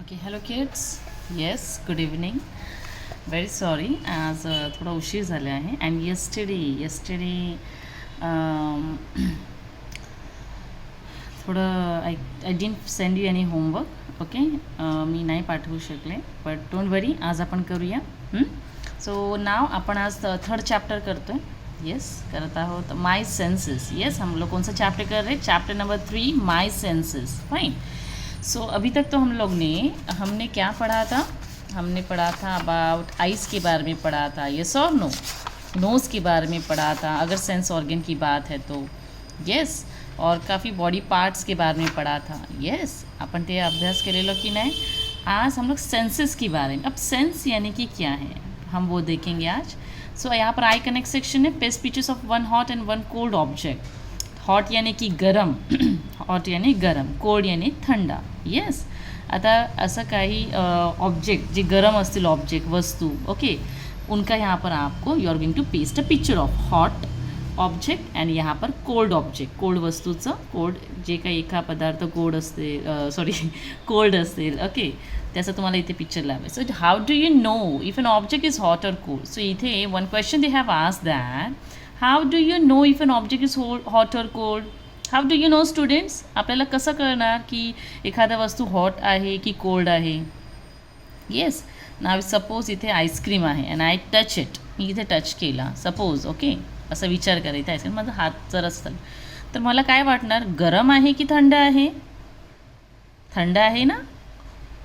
Okay hello kids. Yes, good evening. Very sorry, आज थोडा उशीर झाला आहे. अँड यस्टरडे थोडं I didn't send you any homework. Okay, मी नाही पाठवू शकले, बट डोंट वरी, आज आपण करूया. सो नाव आपण आज थर्ड चैप्टर करतो है. येस, करत आहोत माय सेंसेस. येस, हम लोग कौन सा चैप्टर कर रहे हैं? Chapter number 3, my senses. Fine. So अभी तक तो हमने क्या पढ़ा था? हमने पढ़ा था अबाउट आइज़ के बारे में पढ़ा था. यस और नो? नोज़ के बारे में पढ़ा था अगर सेंस ऑर्गन की बात है तो. यस, और काफ़ी बॉडी पार्ट्स के बारे में पढ़ा था. यस, अपन ते अभ्यास केलेलो की नाही. आज हम लोग सेंसेस के बारे में. अब सेंस यानी कि क्या है हम वो देखेंगे आज. सो यहाँ पर आई कनेक्ट सेक्शन है. Paste pictures of one hot and one cold object. Hot यानी की गरम, हॉट यानी गरम, कोल्ड यानी थंडा. येस, आता असं काही ऑब्जेक्ट जे गरम असतील ऑब्जेक्ट वस्तू, ओके, उनका यहाँ पर आपको you are going to paste a picture of hot object and यहाँ पर कोल्ड ऑब्जेक्ट. कोल्ड वस्तूचं कोल्ड जे काही एका पदार्थ कोल्ड असते, सॉरी कोल्ड असेल, ओके, त्याचा तुम्हाला इथे पिक्चर लावायचं. So how do you know if an object is hot और कोल्ड? सो इथे one question they have asked that, how do you know if an object is hot और cold? How do you know students? आपल्याला कसं कळणार की एखादा वस्तू hot आहे की कोल्ड आहे? येस, नाव सपोज इथे आईस्क्रीम आहे अँड आय टच इट. मी इथे टच केला सपोज, ओके, असा विचार करा. इथे आईस्क्रीम माझा हात जर असेल तर मला काय वाटणार? गरम आहे की थंड आहे? थंड आहे ना,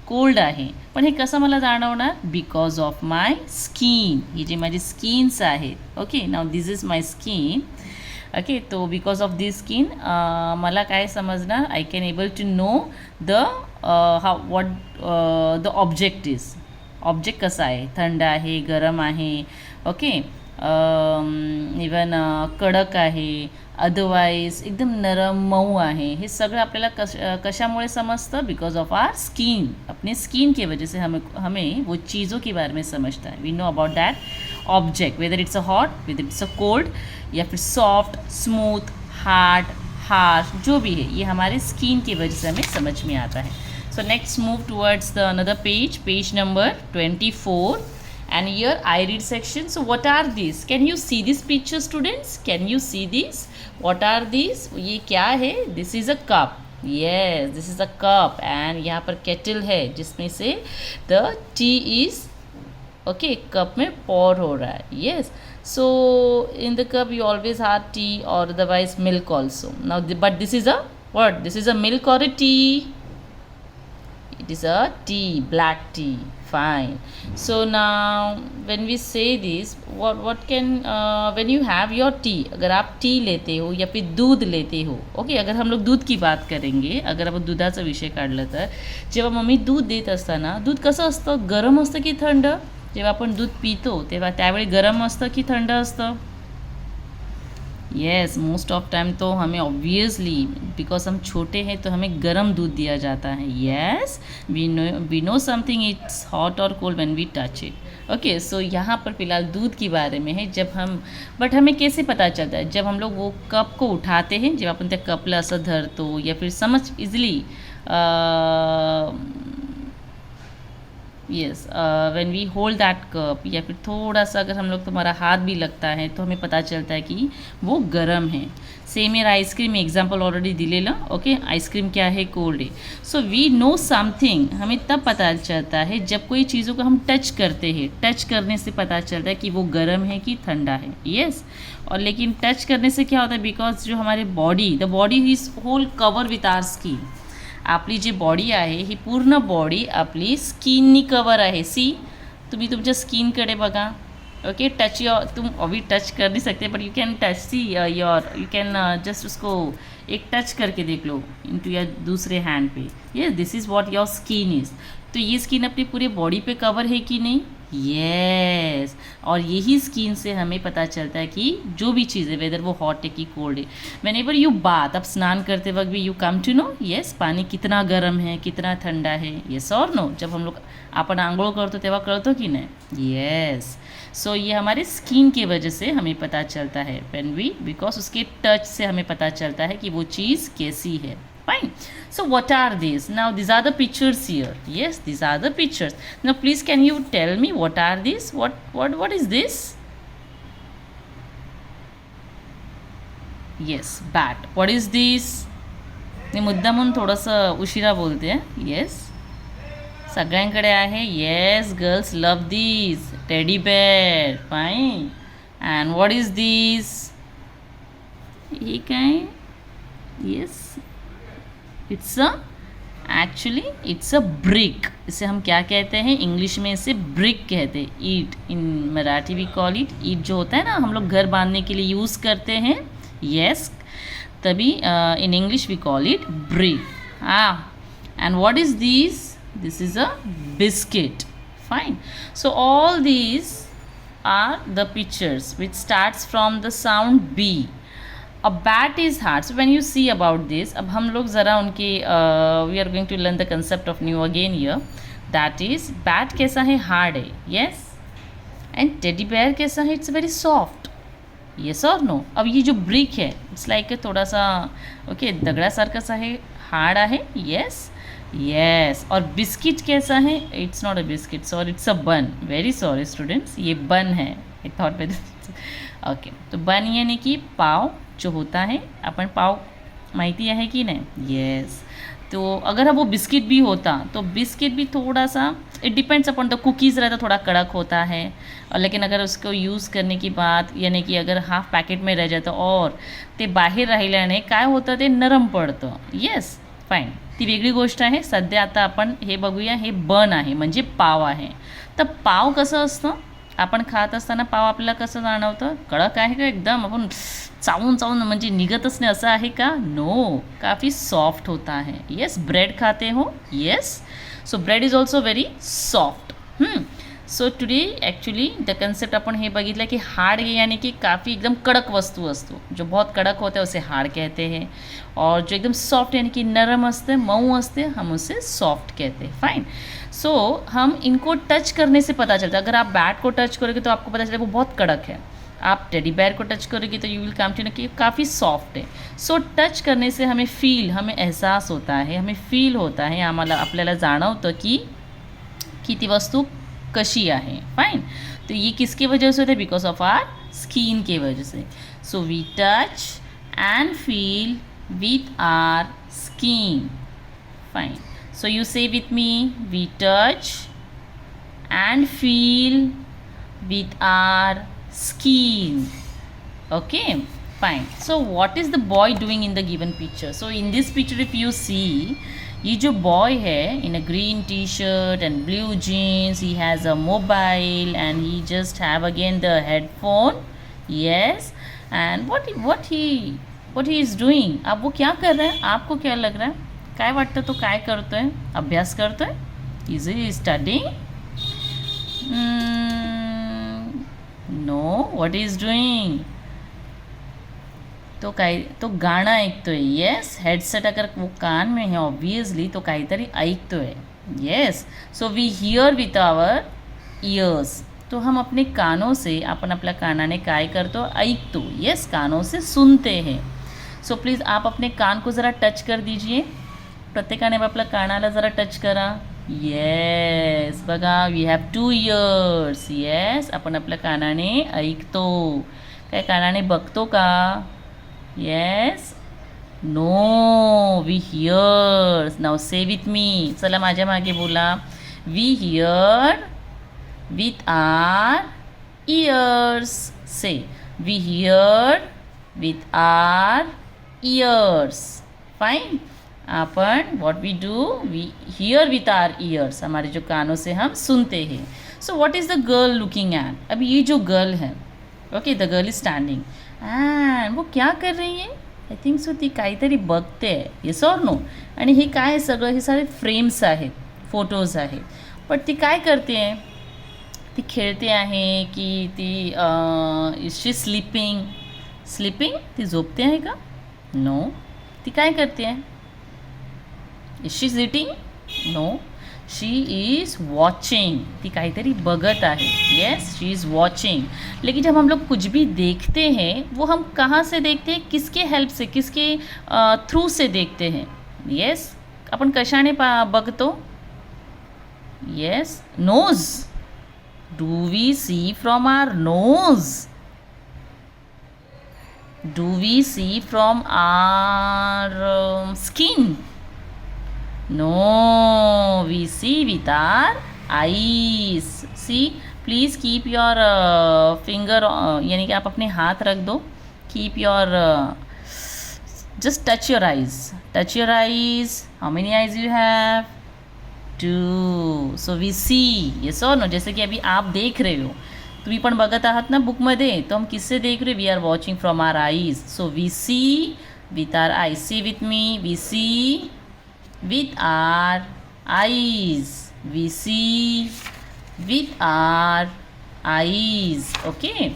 कोल्ड आहे. पण हे कसं मला जाणवणार? Because of my skin. ही जी माझी स्किन्स आहेत, okay, now this is my skin. Okay, तो बिकॉज ऑफ दिस स्किन मला काय समजणार? I can able to know the how what the object is. Object कसा आहे? थंड आहे, गरम आहे, ओके, इवन कडक आहे, अदरवाईज एकदम नरम मऊ आहे. हे सगळं आपल्याला कशामुळे समजतं? Because of our skin. अपने स्किन की वजह से हमें वो चीज़ों के बारे में समझता है. We know about that object, whether it's a hot, whether it's a cold, या फिर सॉफ्ट, स्मूथ, हार्ड, हार्श, जो भी है ये हमारे स्किन की वजह से हमें समझ में आता है. So next move towards the another page number 24. And here I read section. So what are these? Can you see this picture, students? Can you see this? What are these? ये क्या है? This is a cup. Yes, this is a cup. And यहाँ पर kettle है जिसमें से the tea is, okay, cup में pour हो रहा है. Yes. So in the cup you always have tea or otherwise milk also. Now but this is a what? This is a milk or a tea? It is a tea, black tea. Fine. So now when we say this, what can when you have your tea, अगर आप T लेते हो या फिर दूध लेते हो, okay, अगर हम लोग दूध की बात करेंगे, अगर आपण दुधाचा विषय काढला तर जेव्हा मम्मी दूध देत असताना दूध कसं असतं? गरम असतं की थंड? जेव्हा आपण दूध पितो तेव्हा त्यावेळी गरम असतं की थंड असतं? येस, मोस्ट ऑफ टाइम तो हमें ऑब्वियसली, बिकॉज हम छोटे हैं तो हमें गर्म दूध दिया जाता है. Yes, we know something it's hot और cold when we touch it. Okay, so यहाँ पर फिलहाल दूध के बारे में है. जब हम, बट हमें कैसे पता चलता है? जब हम लोग वो कप को उठाते हैं, जब आपण त्या कपला असं धरतो, या फिर समझ easily, yes, when we hold that cup, या फिर थोड़ा सा अगर हम लोग, तुम्हारा हाथ भी लगता है तो हमें पता चलता है कि वो गर्म है. Same year ice cream example already दिलेला. ओके, आइसक्रीम क्या है? कोल्ड है. सो वी नो समथिंग, हमें तब पता चलता है जब कोई चीज़ों को हम टच करते हैं. टच करने से पता चलता है कि वो गर्म है कि ठंडा है. येस, और लेकिन टच करने से क्या होता है? बिकॉज जो हमारे body, the body is whole covered with our skin. आपली जी बॉडी आहे ही पूर्ण बॉडी आपली स्किननी कवर आहे. सी, तुम्ही तुमच्या स्किनकडे बघा. ओके, टच योर, तुम अभी टच कर नहीं सकते but you can touch, see your, you can just उसको एक टच करके देख लो इनटू योर दूसरे हैंड पे. ये this is what your skin is. तो ये स्किन अपनी पूरे बॉडी पे कवर है कि नहीं? येस, और यही स्किन से हमें पता चलता है कि जो भी चीज़ है, वेदर वो हॉट है कि कोल्ड है. वेन एवर यू बात, अब स्नान करते वक्त भी you come to know, yes, पानी कितना गर्म है, कितना ठंडा है. येस और नो? जब हम लोग आपण आंघोळ करतो तेव्हा कळतो की नाही? येस. सो ये हमारे स्किन की वजह से हमें पता चलता है. व्हेन वी, बिकॉज उसके टच से हमें पता चलता है कि वो चीज़ कैसी है. Fine. So what are these? Now these are the pictures here. Yes, these are the pictures. Now please can you tell me what are these? What is this? Yes, bat. What is this? मी मुद्दामून थोडंसं उशिरा बोलते. Yes, सगळ्यांकडे आहे. Yes, girls love this. Teddy bear. Fine. And what is this? हे काय? Yes, it's a brick. इसे हम क्या कहते हैं? इंग्लिश में इसे ब्रिक कहते हैं. ईट, in Marathi we call it ईट. जो होता है ना, हम लोग घर बांधने के लिए यूज़ करते हैं. येस, तभी in English we call it brick. And what is this? This is a biscuit. Fine. So all these are the pictures which starts from the sound B. A bat is hard. So when you see about this, अब हम लोग ज़रा उनके we are going to learn the concept of new again here. That is, bat कैसा है? Hard है. Yes. And teddy bear कैसा है? It's very soft. Yes or no? अब ये जो brick है, it's like थोड़ा सा okay दगडासारखं सा है, hard आहे. Yes. Yes. और बिस्किट कैसा है? It's not a biscuit, sorry, it's a bun. Very sorry students, ये bun है. I thought okay. तो बन यानी कि पाव जो होता है. आपण पाव माहिती आहे की नाही? येस. तो अगर वो बिस्किट भी होता तो बिस्किट भी थोड़ा सा, it depends upon the cookies रहता, थोड़ा कड़क होता है. और लेकिन अगर उसको यूज़ करने की बात, यानी की अगर हाफ पॅकेट में रह जातं और ते बाहेर राहिल्याने काय होतं? ते नरम पडतं. Yes, fine. ती वेगळी गोष्ट आहे. सध्या आता आपण हे बघूया. हे बन आहे म्हणजे पाव आहे. तर पाव कसं असतं? आपण खात असताना पाव आपल्याला कसं जाणवतं? कडक आहे का एकदम? आपण चावून चावून म्हणजे निघतच नाही असं आहे का? नो, काफ़ी सॉफ्ट होता है. येस. ब्रेड खाते हो? Yes. So bread is also very soft. So today actually the concept आपण हे बघितलं की हार्ड यानी कि काफ़ी एकदम कड़क वस्तु असतो. जो बहुत कड़क होता है उसे हार्ड कहते हैं. और जो एकदम सॉफ्ट यानी कि नरम असते, मऊ असते, हम उसे सॉफ्ट कहते हैं. फाइन. सो हम इनको टच करने से पता चलता है. अगर आप बैट को टच करोगे तो आपको पता चलेगा वो बहुत कड़क है. आप टेडी बेयर को टच करोगे तो you will come to know कि काफ़ी सॉफ्ट है. सो टच करने से हमें एहसास होता है, हमें फील होता है, आम्हाला आपल्याला जाणवतं की ती वस्तू कशी आहे. फाइन. तो ये किसकी वजह से होता है? बिकॉज ऑफ आर स्किन के वजह से. So we touch and feel with our skin. Fine. So you say with me, we touch and feel with our skin. Okay, fine. So what is the boy doing in the given picture? So in this picture if you see, ये जो boy है in a green t-shirt and blue jeans, he has a mobile and he just have again the headphone. Yes. And what he is doing? अब वो क्या कर रहा है? आपको क्या लग रहा है? काय वाटतं? तो काय करतोय? अभ्यास करतोय? Is he studying? No. What is doing? तो गाणं ऐकतोय. येस. हेडसेट अगर वो कान में है ऑब्वियसली तो काहीतरी ऐकतोय. Yes. So we hear with our ears. तो हम अपने कानों से, आपण आपल्या कानाने काय करतो? ऐकतो. येस, कानों से सुनते हैं. सो प्लीज़ आप अपने कान को ज़रा टच कर दीजिए. प्रत्येकाने आपल्या कानाला जरा टच करा. येस, बघा, वी हॅव 2 इयर्स. येस, आपण आपल्या कानाने ऐकतो. काय कानाने बघतो का? Yes. No, we hear. Now say with me. चला माझ्या मागे बोला. We hear with our ears. Say. We hear with our ears. Fine. अपन what we do? We hear with our ears. हमारे जो कानों से हम सुनते हैं. So what is the girl looking at? अभी ये जो गर्ल है, okay, the girl is standing and वो क्या कर रही है? आय थिंक सो ती काहीतरी बघते. Yes or no? आणि हे काय आहे सगळं? हे सारे फ्रेम्स आहेत, फोटोज आहेत. पण ती काय करते आहे? ती खेळते आहे की ती इज शी स्लीपिंग? ती झोपते आहे का? नो. ती काय करते आहे? Is she sitting? No. She is watching. ती काहीतरी बघत आहे. Yes, she is watching. लेकिन जब हम लोग कुछ भी देखते हैं वो हम कहाँ से देखते हैं? किसके हेल्प से, किसके थ्रू से देखते हैं? येस, आपण कशाने बघतो? Yes, nose. Do we see from our nose? Do we see from our skin? No, we see with our eyes. See, please keep your finger, यानी कि आप अपने हाथ रख दो. Keep your, just touch your eyes. Touch your eyes. How many eyes you have? 2. So we see. Yes or no? जैसे कि अभी आप देख रहे हो, तुम्ही पण बघत आहात ना बुकमध्ये, तो हम किससे देख रहे? We are watching from our eyes. So we see with our eyes. See with me. We see with our eyes. We see with our eyes. Okay,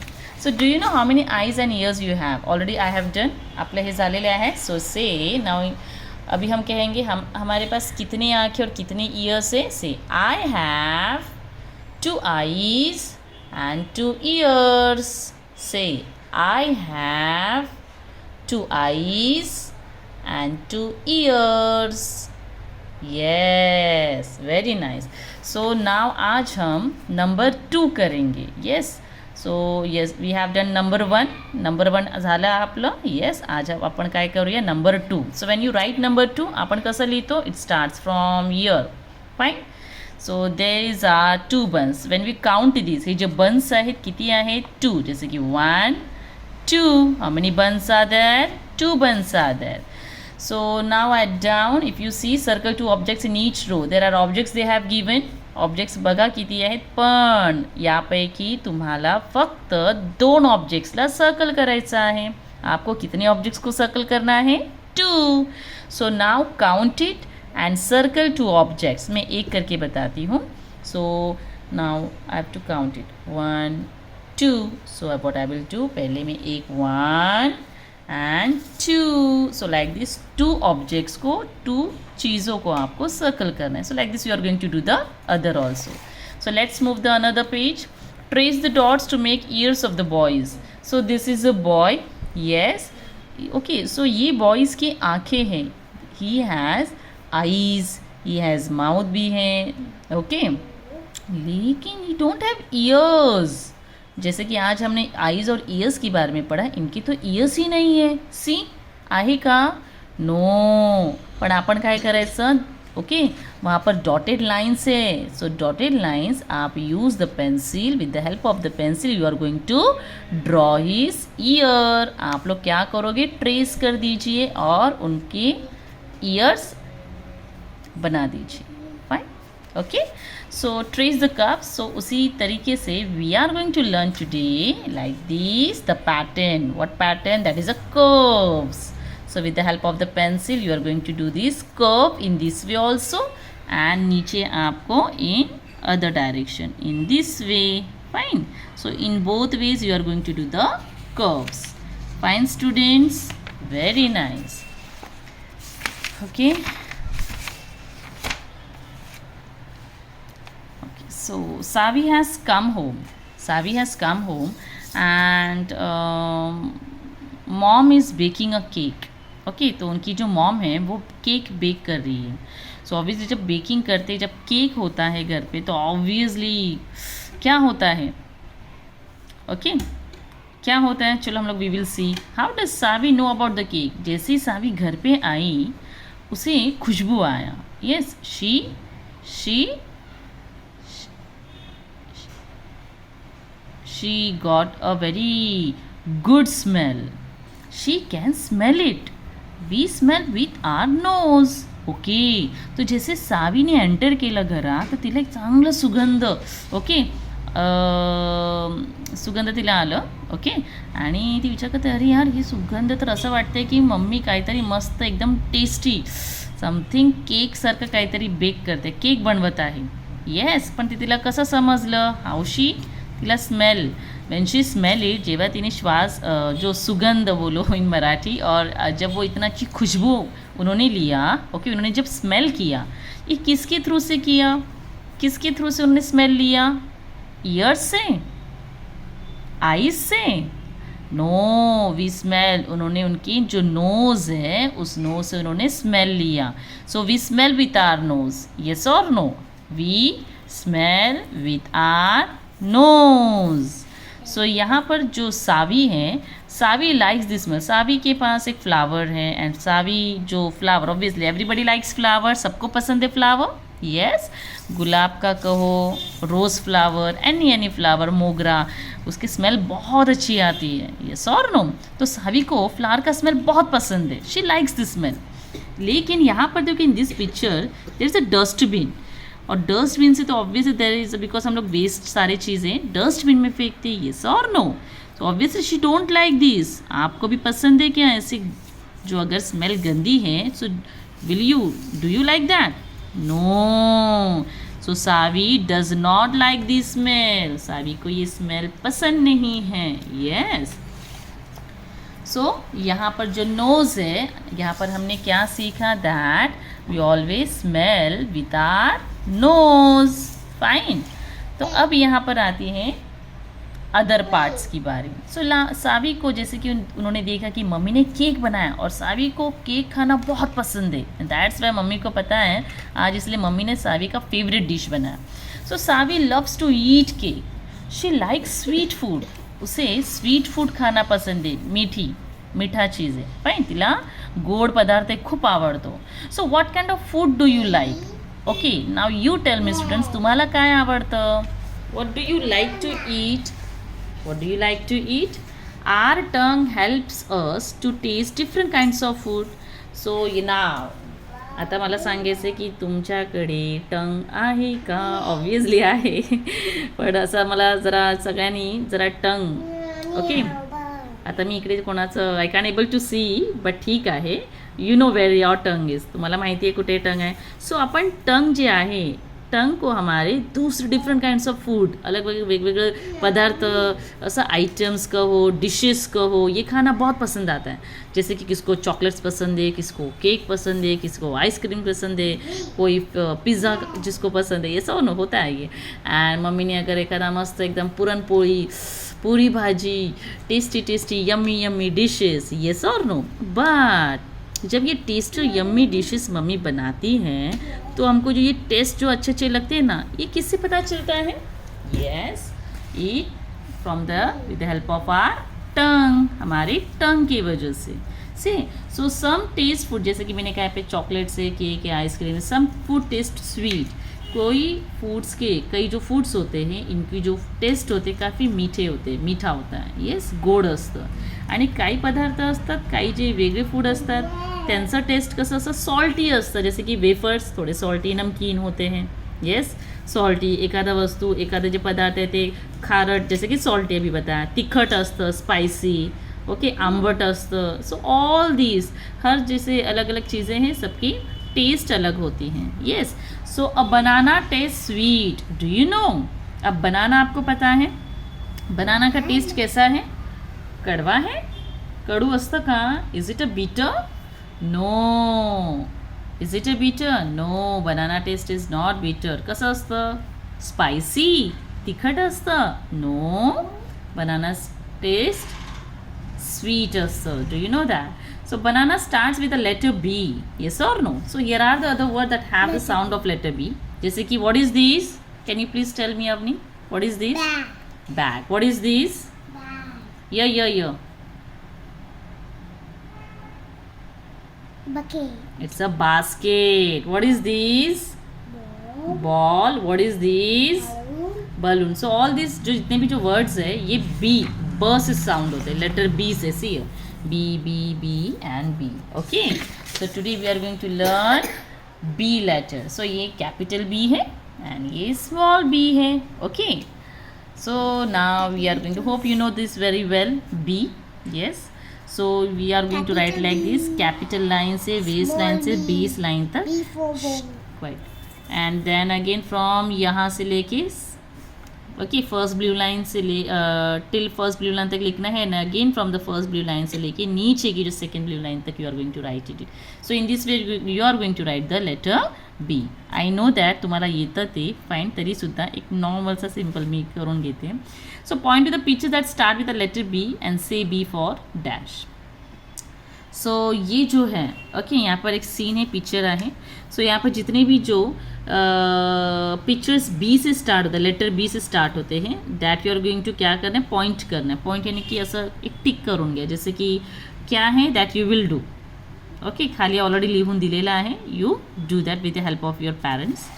so do you know how many eyes and ears you have? Already I have done. आपलं हे झालेलं आहे. So say now, अभी हम कहेंगे हमारे पास कितने आँखें और कितने ईयर्स है. Say I have 2 eyes and 2 ears. Say I have 2 eyes and 2 ears. Yes, very nice. So now आज हम नंबर 2 करेंगे. Yes, so yes, we have done number 1. Number 1 झालं आपलं. Yes, आज आपण काय करूया? Number 2. So when you write number 2, आपण कसं लिहितो? It starts from here. Fine. So there is our 2 buns. When we count these, hey J buns आहेत किती आहेत? 2. जैसे कि 1, 2. How many buns are there? 2 buns are there. So now at down, if you see, circle 2 objects in each row. There are objects they have given. Objects बघा किती आहेत, पण यापैकी तुम्हाला फक्त 2 ऑब्जेक्ट्सला सर्कल करायचं आहे. आपको कितने ऑब्जेक्ट्स को सर्कल करना है? 2. So now count it and circle 2 objects. मैं एक करके बताती हूँ. So now I have to count it. 1, 2. So what I will do, पहले मैं एक 1 and 2. So like this 2 objects को, 2 चीज़ों को आपको सर्कल करना है. So like this you are going to do the other also. So let's move the another page. Trace the dots to make ears of the boys. So this is a boy. Yes. Okay, so ये boys की आँखें हैं. He has eyes. He has mouth भी है. Okay. लेकिन he don't have ears. जैसे कि आज हमने आईज और ईयर्स के बारे में पढ़ा, इनकी तो ईयर्स ही नाही आहे. सी आहे का? नो. पण आपण काय करायचं? ओके, वहाँ पर डॉटेड लाइन्स है. सो डॉटेड लाइन्स आप use the pencil. With the help of the pencil you are going to draw his ear. आप लोग क्या करोगे? ट्रेस कर दीजिए और उनके ईयर्स बना दीजिए. Fine. Okay, so trace the curves. So उसी तरीके से we are going to learn today like this the pattern. What pattern? That is a curves. So with the help of the pencil you are going to do this curve in this way also, and नीचे आपको in other direction in this way. Fine. So in both ways you are going to do the curves. Fine students, very nice. Okay. So Savi has come home. Savi has come home and mom is baking a cake. Okay, तो उनकी जो mom है वो cake bake कर रही है. So obviously जब baking करते, जब केक होता है घर पे, तो ऑब्वियसली क्या होता है? ओके, क्या होता है? चलो हम लोग we will see. How does Savi know about the cake? जैसे ही सावी घर पे आई उसे खुशबू आया. Yes, she got a very good smell. She can smell it. We smell with our nose. Okay, तो जैसे सावीने एंटर केलं घरात तर तिला एक चांगलं सुगंध, ओके, सुगंध तिला आलं. ओके, आणि ती विचार करते, अरे यार ही सुगंध तर असं वाटतंय की मम्मी काहीतरी मस्त एकदम टेस्टी समथिंग केकसारखं काहीतरी बेक करते, केक बनवत आहे. येस, पण ते तिला कसं समजलं? हावशी तिला smell, when she smell it, जेव्हा तिने श्वास जो सुगंध बोलो इन मराठी, और जब वो इतना अच्छी खुशबू उन्होंने लिया, ओके, उन्होंने जब स्मेल किया, ये किसके थ्रू से किया? किसके थ्रू से उन्होंने स्मेल लिया? ईयर्स से? आईज से? नो वी स्मेल, उन्होंने उनकी जो नोज है उस नोज से उन्होंने स्मेल लिया. So we smell with our nose. Yes और no? We smell with our nose. So यहाँ पर जो सावी है, Savi likes this smell. Savi के पास एक फ्लावर है एंड सावी जो flower, obviously everybody likes flower, सबको पसंद है फ्लावर. यस, गुलाब का कहो, रोज़ फ्लावर, एनी फ्लावर, मोगरा, उसकी स्मेल बहुत अच्छी आती है. यस और नो? तो सावी को फ्लावर का स्मेल बहुत पसंद है. She likes this smell. लेकिन यहाँ पर देखो in this picture there is a dustbin. और डस्टबिन से तो ऑब्वियसली देयर इज, बिकॉज हम लोग वेस्ट सारी चीज़ें डस्टबिन में फेंकते हैं. यस और नो? तो obviously she don't like this. आपको भी पसंद है क्या ऐसी जो अगर स्मेल गंदी है? So will you, do you like that? No. So Savi does not like this smell. Savi को ये स्मेल पसंद नहीं है. यस. सो यहाँ पर जो नोज है, यहाँ पर हमने क्या सीखा? That we always smell with our nose. Fine. तो अब यहाँ पर आती हैं अदर पार्ट्स की बारी. सो सावी को जैसे कि उन्होंने देखा कि मम्मी ने केक बनाया और सावी को केक खाना बहुत पसंद है. दैट्स वाई मम्मी को पता है आज, इसलिए मम्मी ने सावी का फेवरेट डिश बनाया. So Savi loves to eat cake. She likes sweet food. उसे स्वीट फूड खाना पसंद आहे, मीठा चीज आहे. फाईन. तिला गोड पदार्थ खूप आवडतो. So what kind of food do you like? Okay, now you tell me students, तुम्हाला काय आवडतं? What do you like to eat? What do you like to eat? Our tongue helps us to taste different kinds of food. So now, आता मला सांगायचं आहे की तुमच्याकडे टंग आहे का? ऑब्वियसली आहे. पण असं मला जरा सगळ्यांनी जरा टंग, ओके, आता मी इकडे कोणाचं I can able to see, but ठीक आहे. You know where your tongue is. तुम्हाला माहिती आहे कुठे टंग आहे. सो आपण टंग जे आहे, टंग को हमारे दूसरे डिफरेंट काइंड्स ऑफ फूड, अलग अलग वेगवेगळे पदार्थ, ऐसा आइटम्स कहो, डिशेस कहो, ये खाना बहुत पसंद आता है. जैसे कि किसको चॉकलेट्स पसंद है, किसको केक पसंद है, किसको आइसक्रीम पसंद है, कोई पिज़्ज़ा जिसको पसंद है. ये सब न होता है ये. एंड मम्मी ने अगर एखादा मस्त एकदम पुरणपोळी, पूरी भाजी, tasty yummy yummy dishes. Yes और नो? बट जब ये टेस्टी यम्मी डिशेस मम्मी बनाती हैं तो हमको जो ये टेस्ट जो अच्छे लगते हैं ना, ये किससे पता चलता है? Yes, eat from with the help of are टंग. हमारे टंग की वजह से सो सम टेस्ट फूड, जैसे कि मैंने कहा पे चॉकलेट से, केक या ice cream, some food taste sweet. कोई फूड्स के, कई जो फूड्स होते हैं इनकी जो टेस्ट होते काफ़ी मीठा होता है. येस, गोड असतं. आणि काही पदार्थ असतात, काही जे वेगळे फूड असतात त्यांचं टेस्ट कसं असं सॉल्टी असतं. जसे की वेफर्स थोडे सॉल्टी नमकीन होते हैं. Yes, salty. एखादा वस्तू, एखादे जे पदार्थ आहे ते खारट, जैसे की सॉल्टी अभी बताया, तिखट असतं, स्पाइसी, ओके, आंबट असतं. सो ऑल दिस, हर जैसे अलग अलग चीज़ें हैं, सबकी टेस्ट अलग होती हैं. Yes. So a banana test sweet. Do you no? अब बनाना आपको पता है, बनाना का टेस्ट कैसा है? कड़वा है? कडू असतं का? Is it a bitter? No. Is it a bitter? No. Banana taste is not bitter. कसं असतं? स्पायसी, तिखट असतं? नो. बनाना टेस्ट sweet असतं. Do you know that? So banana starts with the letter B. Yes or no? So here are the other words that have the sound of letter B. जैसे कि what is this? Can you please tell me, Avni? What is this? Bag. What is this? Yeah. Bucket. It's a basket. What is this? Ball. What is this? Balloon. So all these जो जितने भी जो words है ये B, ब से sound होते हैं, लेटर बी से. See B and B. Okay, so today we are going to learn B letter. So ये कैपिटल बी है एंड ये स्मॉल बी है. Okay, so now we are going to, hope you know this very well, B. Yes. So we are going to write like this, capital line से, waist line से, base line तक. Quite. And then again from यहाँ से लेके, okay, first blue line से till first blue line तक लिखना है. And again from the first blue line से लेके नीचे की जो सेकंड ब्लू लाइन तक you are going to write it. So in this way you are going to write the letter B. I know that तुम्हाला येतं ते fine, तरीसुद्धा एक नॉर्मलचा सिम्पल मी करून घेते. So point to the picture that start with the letter B and say B for dash. सो ये जो है ओके यहाँ पर एक सीन है, पिक्चर है. सो यहाँ पर जितने भी जो पिक्चर्स बी से स्टार्ट होते हैं, लेटर बी से स्टार्ट होते हैं, that you are going to क्या करना है, पॉइंट करना है. पॉइंट यानी कि असं एक टिक करून घ्या, जसे की क्या है that you will do. Okay, खाली ऑलरेडी लिहून दिलेला आहे. You do that with the help of your parents.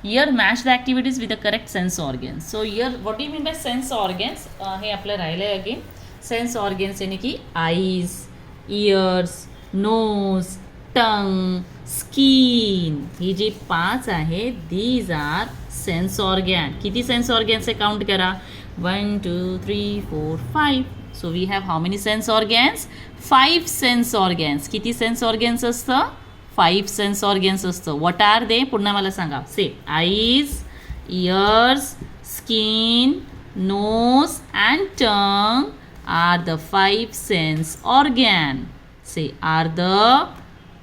Here match the activities with the correct sense organs. So here what do you mean by sense organs? हे आपलं राहिलं आहे again. Sense organs यानी की eyes, ears, nose, tongue, skin, हे जे 5 आहे these are sense organ. किती सेन्स ऑर्गन्स आहे काउंट करा. 1 2 3 4 5. So we have how many sense organs? 5 sense organs. किती सेन्स ऑर्गन्स असतं? 5 सेन्स ऑर्गन्स असतं. What are they? पुन्हा मला सांगा. Say eyes, ears, skin, nose and tongue are the 5 sense organ. Say are the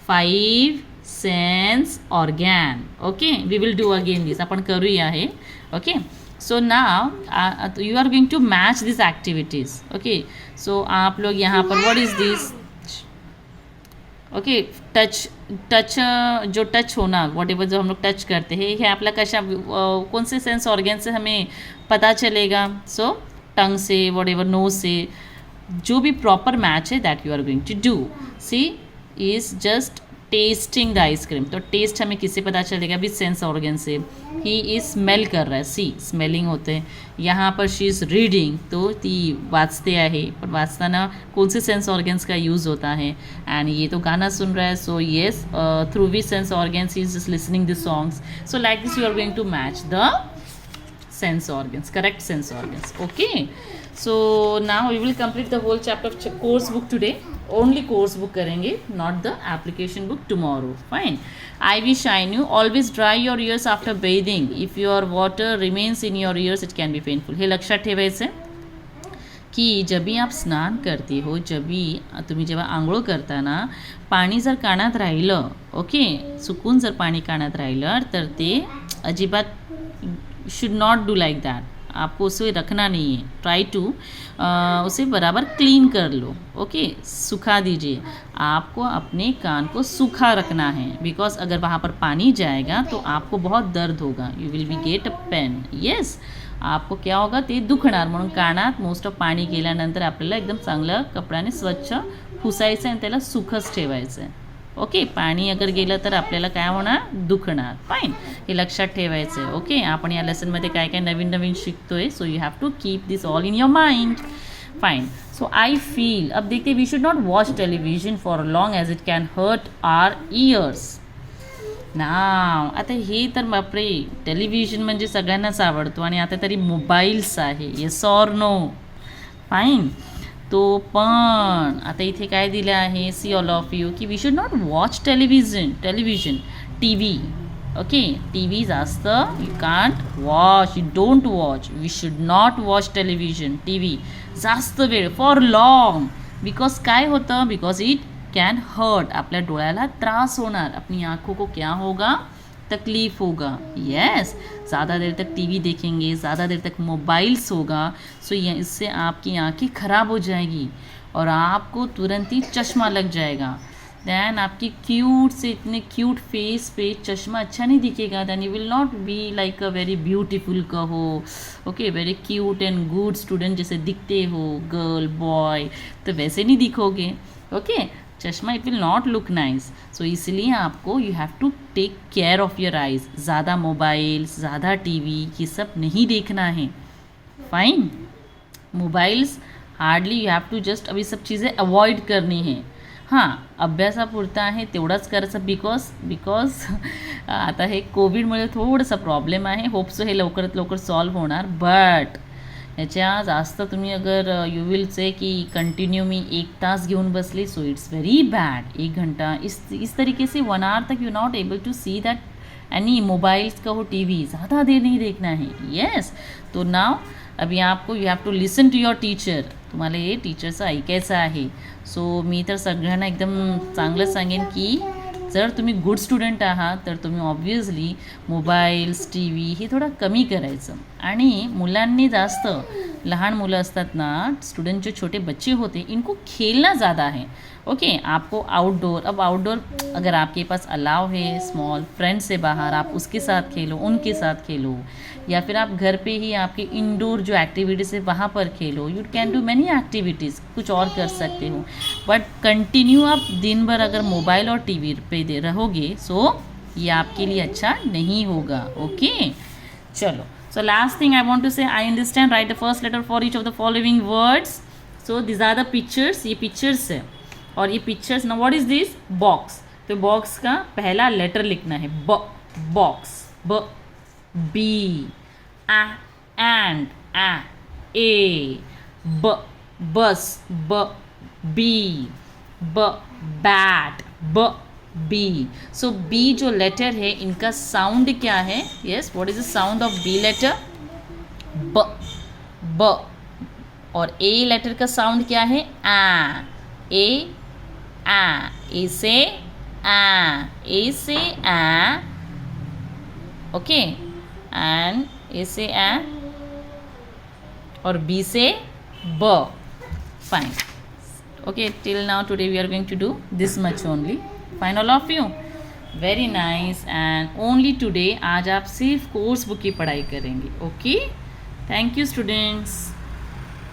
5 sense organ. Okay, we will do again this. आपण करूया हे. Okay, so now you are going to match this activities. Okay, so आप लोग यहाँ पर what is this? Okay, touch जो touch होना, whatever जो हम लोग टच करते हैं, ये आपला कशा कौन से सेंस ऑर्गन से हमें पता चलेगा? सो टंग से, वॉट एवर नोज से, जो भी प्रॉपर मैच है that you are going to do. She is just testing the ice cream. तो टेस्ट हमें किससे पता चलेगा? विथ सेंस ऑर्गन से. ही इज स्मेल कर रहा है. सी स्मेलिंग होते हैं. यहाँ पर शी इज़ रीडिंग, तो ती वाचते आहे. पण वाचताना कौन से सेंस ऑर्गन्स का यूज़ होता है? एंड ये तो गाना सुन रहा है. So yes, through which sense organs he is just listening the songs. So like this you are going to match the sense organs, correct sense organs. Okay, so now we will complete the whole chapter of course book today. Only course book करेंगे, not the application book tomorrow. Fine. I wish I knew. Always dry your ears after bathing. If your water remains in your ears, it can be painful. हे लक्षात ठेवायचं की जब भी आप स्नान करते हो, जब भी तुम्ही जेव्हा आंघोळ करताना पाणी जर कानात राहिलं, ओके, चुकून जर पाणी कानात राहिलं तर ते अजिबात should not do like that. आपको उसे रखना नहीं है. ट्राई टू उसे बराबर क्लीन कर लो. ओके, सुखा दीजिए. आपको अपने कान को सूखा रखना है, बिकॉज अगर वहाँ पर पानी जाएगा तो आपको बहुत दर्द होगा. You will be get a pain. Yes, आपको क्या होगा, ते दुखणार. म्हणून कानात मोस्ट ऑफ पाणी गेल्यानंतर आपल्याला एकदम चांगलं कपड्याने स्वच्छ पुसायचं आणि त्याला सुखच ठेवायचं आहे. ओके, पाणी अगर गेलं तर आपल्याला काय होणार, दुखणार. फाईन, हे लक्षात ठेवायचं आहे. ओके, आपण या लेसनमध्ये काय काय नवीन नवीन शिकतोय. So you have to keep this all in your mind. Fine. So I feel, अब देखते, we should not watch television for long as it can hurt our ears. Now आता हे तर बापरे, टेलिव्हिजन म्हणजे सगळ्यांनाच आवडतो आणि आता तरी मोबाईल्स आहे. Yes or no? फाईन. तो पण आता इथे काय दिलं आहे, सी ऑल ऑफ यू, की we should not watch television T V. Okay, T V जास्त you can't watch, you don't watch. We should not watch television, T V जास्त वेळ फॉर लॉंग. बिकॉज काय होतं, बिकॉज इट कैन हर्ट, आपल्या डोळ्याला त्रास होणार. अपनी आँखों को क्या होगा, तकलीफ होगा. यस, ज़्यादा देर तक टीवी देखेंगे, ज़्यादा देर तक मोबाइल्स होगा, सो ये इससे आपकी आँखें ख़राब हो जाएगी और आपको तुरंत ही चश्मा लग जाएगा. दैन आपकी क्यूट से इतने क्यूट फेस पे चश्मा अच्छा नहीं दिखेगा. Then you will not be like a very beautiful कहो. Okay, very cute and good student जैसे दिखते हो, गर्ल बॉय, तो वैसे नहीं दिखोगे. ओके, चश्मा it will not look nice. So इसलिए आपको you have to take care of your eyes. ज़्यादा मोबाइल्स, ज़्यादा टीवी, ये सब नहीं देखना है. Fine. Mobiles hardly you have to just अभी सब चीज़ें अवॉइड करनी है. हां, अभ्यासापुरता आहे तेवढंच करायचं. बिकॉज आता हे कोविडमुळे थोडंसं प्रॉब्लेम आहे. होप्सो हे लवकरात लवकर सॉल्व होणार. बट ह्याच्या जास्त तुम्ही अगर यू विल से की कंटिन्यू मी 1 तास घेऊन बसली, सो इट्स वेरी बैड. 1 घंटा इस तरीके से 1 आवर तक you not able to see that any mobiles का हो, टी वी ज़्यादा देर नहीं देखना है. येस, तो नाव अभी आपको you have to listen to your teacher. तुम्हाला हे टीचरचं ऐकायचं आहे. सो मी तर सगळ्यांना एकदम चांगलं सांगेन की जर तुम्ही गुड स्टुडंट आहात तर तुम्ही ऑब्वियसली मोबाईल्स टी व्ही हे थोडं कमी करायचं. आणि मुलांनी जास्त, लहान मुलं असतात ना, स्टूडेंट जो छोटे बच्चे होते, इनको खेलना ज़्यादा है. ओके, आपको आउटडोर, अब आउटडोर अगर आपके पास अलाउ है स्मॉल फ्रेंड से बाहर, आप उसके साथ खेलो, उनके साथ खेलो, या फिर आप घर पे ही आपके इंडोर जो एक्टिविटीज़ है वहाँ पर खेलो. You can do many activities, कुछ और कर सकते हो. बट कंटिन्यू आप दिन भर अगर मोबाइल और टीवी पे दे रहोगे, सो ये आपके लिए अच्छा नहीं होगा. ओके, चलो. So last thing I want to say, I understand, write the first letter for each of the following words. So this are the pictures, ये पिक्चर्स है. और ये पिक्चर्स ना, व्हाट इज दिस? बॉक्स. तो box का पहला letter लिखना है, ब. बॉक्स, ब. बी, आ, एंड, आ, ए, ब. बस, ब. बी, ब. बैट, ब. बी. सो बी जो लेटर है, इनका साउंड क्या है? Yes, what is the sound of B letter? ब. ब. और ए लेटर का साउंड क्या है? आ. ए, आ. ए से आ, ए से आ. ओके, एंड ए से आ, और बी से ब. Fine. Okay, till now today we are going to do this much only. Fine all of you? Very nice. And only today, आज आप सिर्फ कोर्स बुक की पढ़ाई करेंगे. Okay, thank you students.